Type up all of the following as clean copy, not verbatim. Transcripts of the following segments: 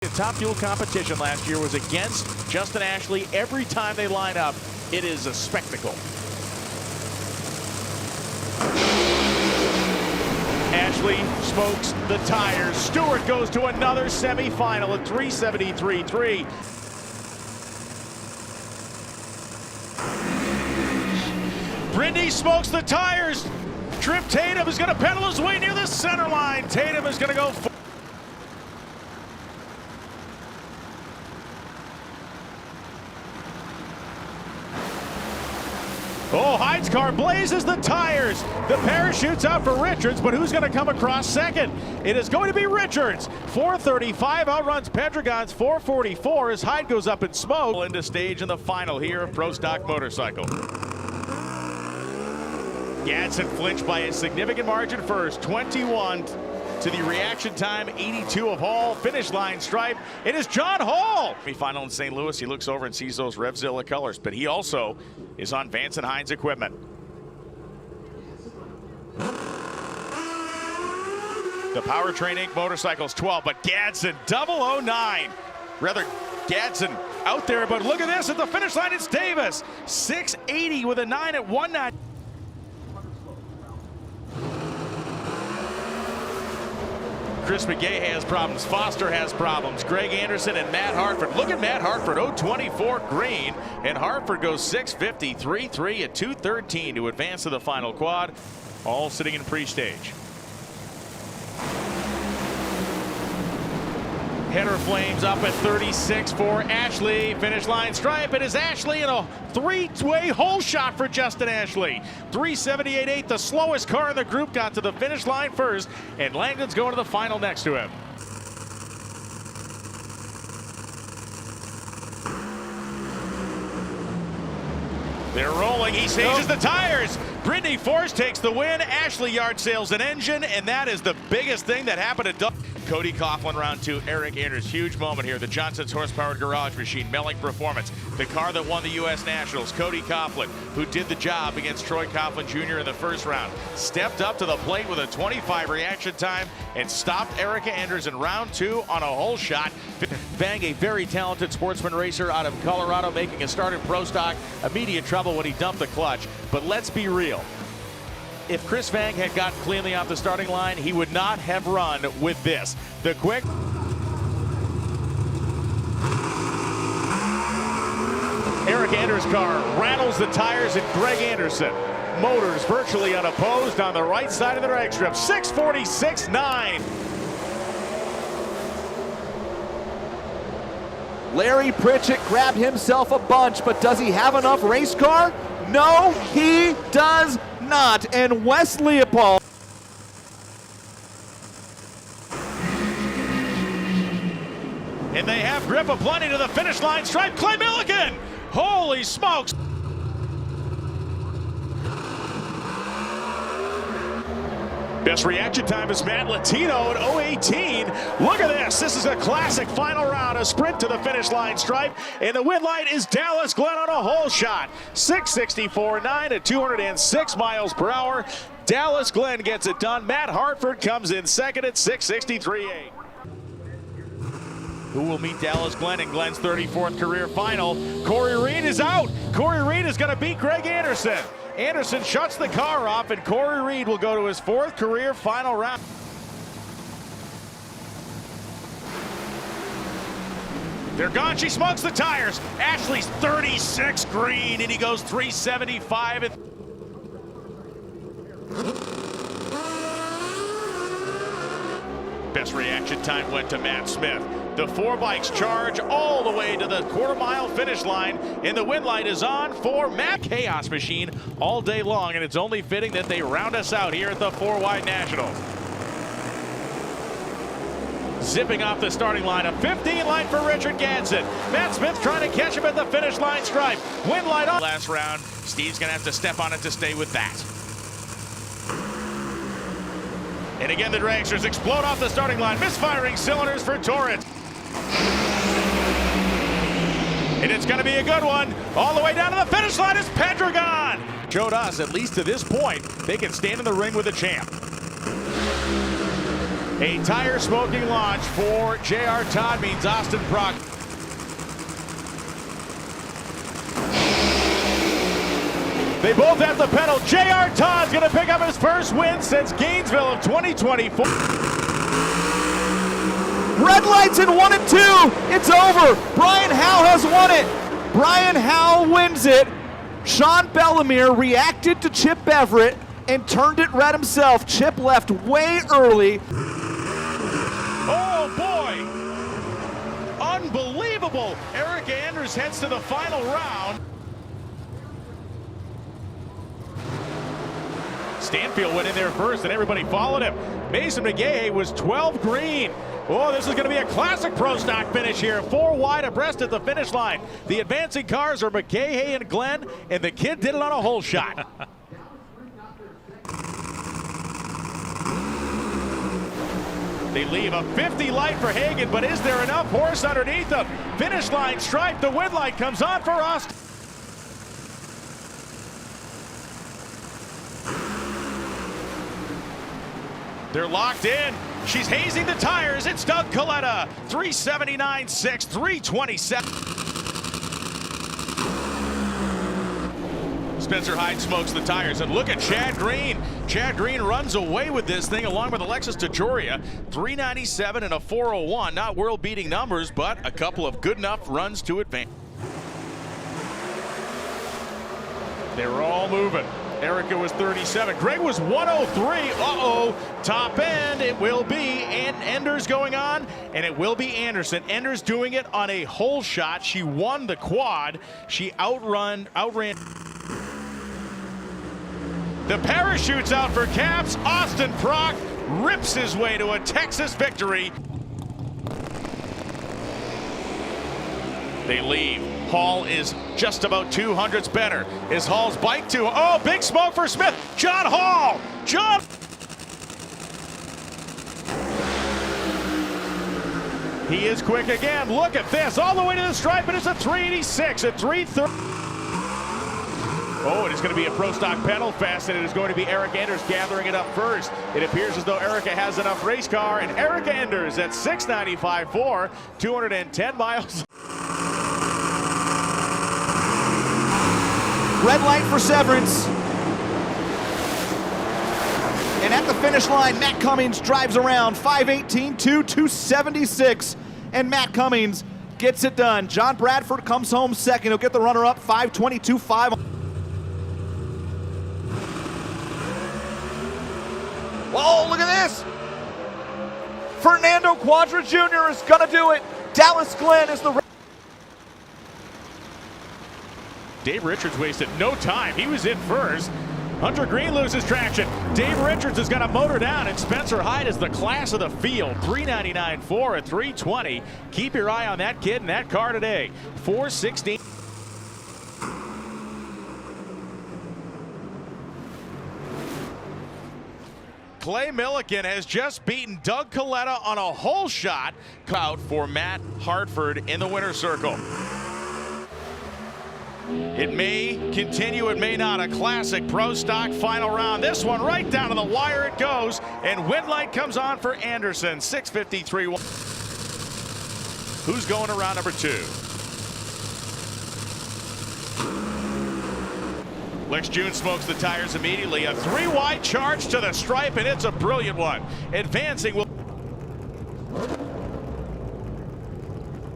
The Top Fuel competition last year was against Justin Ashley. Every time they line up, it is a spectacle. Ashley smokes the tires. Stewart goes to another semifinal at 373.3. Brindy smokes the tires. Trip Tatum is going to pedal his way near the center line. Tatum is going to go. Oh, Hyde's car blazes the tires. The parachute's out for Richards, but who's going to come across second? It is going to be Richards. 4:35 outruns Pedregon's 4:44 as Hyde goes up in smoke. Into stage in the final here of Pro Stock Motorcycle. Gadsden flinched by a significant margin first, 21 to the reaction time, 82 of Hall. Finish line stripe. It is John Hall. Final in St. Louis, he looks over and sees those Revzilla colors, but he also is on Vance and Hines equipment. The Powertrain Inc. Motorcycles 12, but Gadsden 009. Rather, Gadsden out there, but look at this at the finish line. It's Davis, 680 with a 9 at 19. Chris McGay has problems. Foster has problems. Greg Anderson and Matt Hartford. Look at Matt Hartford, 024 green. And Hartford goes 650.33 at 213 to advance to the final quad. All sitting in pre-stage. Header flames up at 36 for Ashley. Finish line stripe. It is Ashley in a three-way hole shot for Justin Ashley. 378.8, the slowest car in the group, got to the finish line first, and Langdon's going to the final next to him. They're rolling. He changes the tires. Brittany Force takes the win. Ashley yard sales an engine, and that is the biggest thing that happened to Doug. Cody Coughlin, round two. Eric Anders, huge moment here. The Johnson's horse-powered garage machine, Melling Performance. The car that won the U.S. Nationals, Cody Coughlin, who did the job against Troy Coughlin Jr. in the first round, stepped up to the plate with a 25 reaction time and stopped Erica Anders in round two on a hole shot. Vang, a very talented sportsman racer out of Colorado, making a start in Pro Stock. Immediate trouble when he dumped the clutch. But let's be real. If Chris Vang had gotten cleanly off the starting line, he would not have run with this. The quick. Eric Anders' car rattles the tires at Greg Anderson. Motors virtually unopposed on the right side of the drag strip. 646.9. Larry Pritchett grabbed himself a bunch, but does he have enough race car? No, he does not. And Wes Leopold. And they have grip aplenty to the finish line stripe. Clay Milligan! Holy smokes! Best reaction time is Matt Latino at 018. Look at this. This is a classic final round, a sprint to the finish line stripe. And the win light is Dallas Glenn on a hole shot. 664.9 at 206 miles per hour. Dallas Glenn gets it done. Matt Hartford comes in second at 663.8. Who will meet Dallas Glenn in Glenn's 34th career final? Corey Reed is out. Corey Reed is going to beat Greg Anderson. Anderson shuts the car off, and Corey Reed will go to his fourth career final round. They're gone. She smokes the tires. Ashley's 36 green, and he goes 375. Best reaction time went to Matt Smith. The four bikes charge all the way to the quarter-mile finish line, and the win light is on for Matt. Chaos machine all day long, and it's only fitting that they round us out here at the 4-Wide Nationals. Zipping off the starting line, a 15 line for Richard Gadsden. Matt Smith trying to catch him at the finish line stripe. Win light on. Last round, Steve's gonna have to step on it to stay with that. And again, the dragsters explode off the starting line. Misfiring cylinders for Torrance. And it's going to be a good one. All the way down to the finish line is Pedregon. Showed us, at least to this point, they can stand in the ring with the champ. A tire smoking launch for J.R. Todd means Austin Prock. They both have the pedal. J.R. Todd's going to pick up his first win since Gainesville of 2024. Red lights in 1 and 2. It's over. Brian Howe has won it. Brian Howe wins it. Sean Bellemere reacted to Chip Everett and turned it red himself. Chip left way early. Oh boy! Unbelievable! Eric Anders heads to the final round. Stanfield went in there first and everybody followed him. Mason McGahey was 12 green. Oh, this is going to be a classic pro stock finish here. 4 wide abreast at the finish line. The advancing cars are McGahey and Glenn, and the kid did it on a hole shot. They leave a 50 light for Hagan, but is there enough horse underneath them? Finish line stripe, the win light comes on for Austin. They're locked in. She's hazing the tires. It's Doug Coletta. 379.6, 327. Spencer Hyde smokes the tires. And look at Chad Green. Chad Green runs away with this thing along with Alexis DeJoria. 397 and a 401. Not world-beating numbers, but a couple of good enough runs to advance. They were all moving. Erica was 37. Greg was 103. Uh-oh. Top end. It will be. And Enders going on. And it will be Anderson. Enders doing it on a hole shot. She won the quad. She outran. The parachute's out for Caps. Austin Prock rips his way to a Texas victory. They leave. Hall is just about 200ths better. Is Hall's bike too? Oh, big smoke for Smith. John Hall. John. He is quick again. Look at this. All the way to the stripe, and it's a 386 at 330. Oh, it is going to be a pro stock pedal fest, and it is going to be Eric Enders gathering it up first. It appears as though Erica has enough race car, and Erica Enders at 695.4, 210 miles. Red light for Severance. And at the finish line, Matt Cummings drives around 518.2, 276. And Matt Cummings gets it done. John Bradford comes home second. He'll get the runner-up 522.5. Whoa, look at this. Fernando Quadra Jr. is going to do it. Dallas Glenn is the... Dave Richards wasted no time. He was in first. Hunter Green loses traction. Dave Richards has got a motor down, and Spencer Hyde is the class of the field. 399.4 at 320. Keep your eye on that kid and that car today. 416. Clay Milliken has just beaten Doug Coletta on a hole shot. Out for Matt Hartford in the winner's circle. It may continue, it may not. A classic pro stock final round. This one right down to the wire it goes, and win light comes on for Anderson. 653. Who's going to round number 2? Lex June smokes the tires immediately. A 3-wide charge to the stripe, and it's a brilliant one. Advancing will...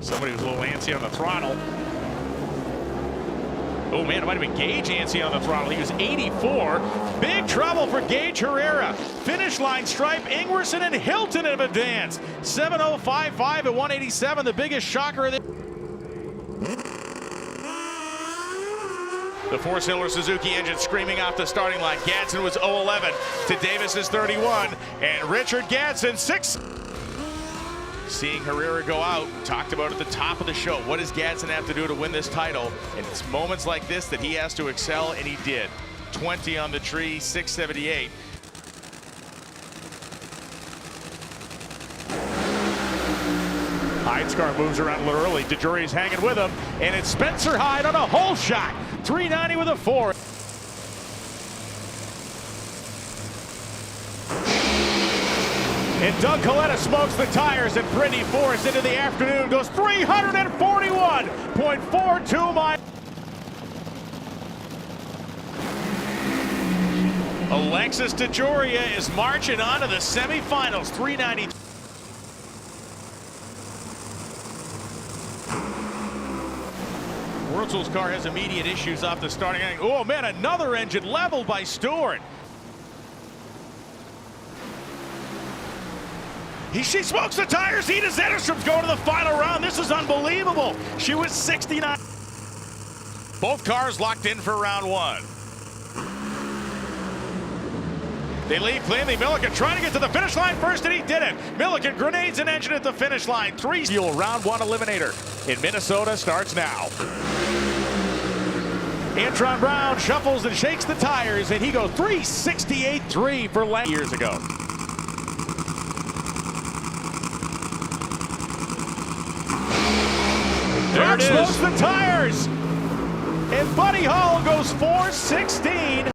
Somebody was a little antsy on the throttle. Oh man, it might have been Gage antsy on the throttle. He was 84. Big trouble for Gage Herrera. Finish line stripe, Ingwerson and Hilton have advanced. 7:05.5 at 187, the biggest shocker of the... The four-cylinder Suzuki engine screaming off the starting line. Gadsden was 0:11 to Davis's 31, and Richard Gadsden 6. Seeing Herrera go out, talked about at the top of the show. What does Gadsden have to do to win this title? And it's moments like this that he has to excel, and he did. 20 on the tree, 678. Hyde's car moves around a little early. DeJouri's hanging with him, and it's Spencer Hyde on a hole shot. 390 with a 4. And Doug Coletta smokes the tires, and Brittany Force into the afternoon goes 341.42 miles. Alexis DeJoria is marching on to the semifinals, 390. Wurzel's car has immediate issues off the starting line. Oh man, another engine leveled by Stewart. She smokes the tires. Ida Zetterstrom's going to the final round. This is unbelievable. She was 69. Both cars locked in for round one. They leave cleanly. Milliken trying to get to the finish line first, and he did it. Milliken grenades an engine at the finish line. Fuel round one eliminator in Minnesota starts now. Antron Brown shuffles and shakes the tires, and he goes 368.3 for last years ago. There it is. Smokes the tires, and Buddy Hall goes 416.